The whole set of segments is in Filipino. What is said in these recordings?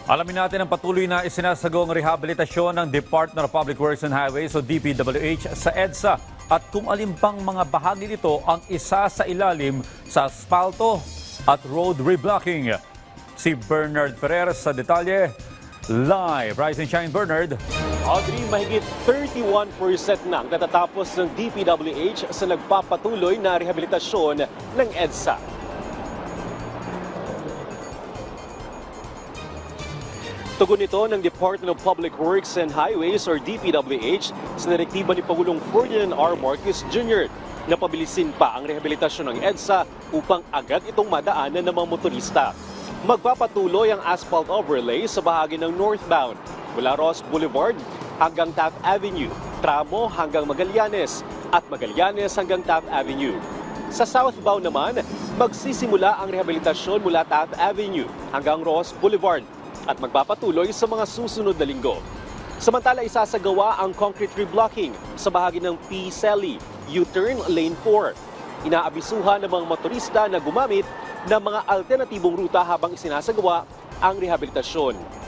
Alamin natin ang patuloy na isinasagawang rehabilitasyon ng Department of Public Works and Highways o DPWH sa EDSA at kung alin pang mga bahagi nito ang isa sa ilalim sa asfalto at road reblocking. Si Bernard Ferrer sa detalye. Live. Rise and shine, Bernard. Audrey, mahigit 31% na ang natatapos ng DPWH sa nagpapatuloy na rehabilitasyon ng EDSA. Tugon ito ng Department of Public Works and Highways or DPWH sa direktiba ni Pangulong Ferdinand R. Marcos Jr. na pabilisin pa ang rehabilitasyon ng EDSA upang agad itong madaanan ng mga motorista. Magpapatuloy ang asphalt overlay sa bahagi ng northbound mula Ross Boulevard hanggang Taft Avenue, tramo hanggang Magallanes at Magallanes hanggang Taft Avenue. Sa southbound naman, magsisimula ang rehabilitasyon mula Taft Avenue hanggang Ross Boulevard at magpapatuloy sa mga susunod na linggo. Samantala, isasagawa ang concrete reblocking sa bahagi ng P. Selly, U-turn Lane 4. Inaabisuhan ng mga motorista na gumamit ng mga alternatibong ruta habang isinasagawa ang rehabilitasyon.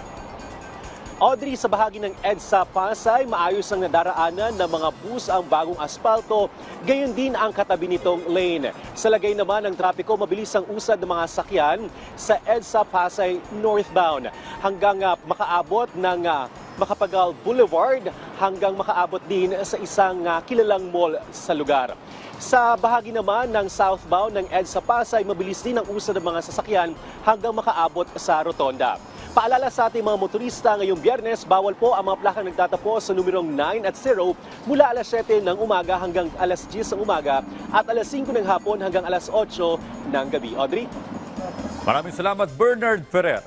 Audrey, sa bahagi ng EDSA Pasay, maayos ang nadaraanan ng mga bus ang bagong asfalto, gayon din ang katabi nitong lane. Sa lagay naman ng trapiko, mabilis ang usad ng mga sakyan sa EDSA Pasay northbound hanggang makaabot ng Macapagal Boulevard hanggang makaabot din sa isang kilalang mall sa lugar. Sa bahagi naman ng southbound ng EDSA Pasay, mabilis din ang usad ng mga sasakyan hanggang makaabot sa rotonda. Paalala sa ating mga motorista, ngayong Biyernes, bawal po ang mga plakang nagtatapos sa numerong 9 at 0 mula alas 7 ng umaga hanggang alas 10 ng umaga at alas 5 ng hapon hanggang alas 8 ng gabi. Audrey? Maraming salamat, Bernard Ferrer.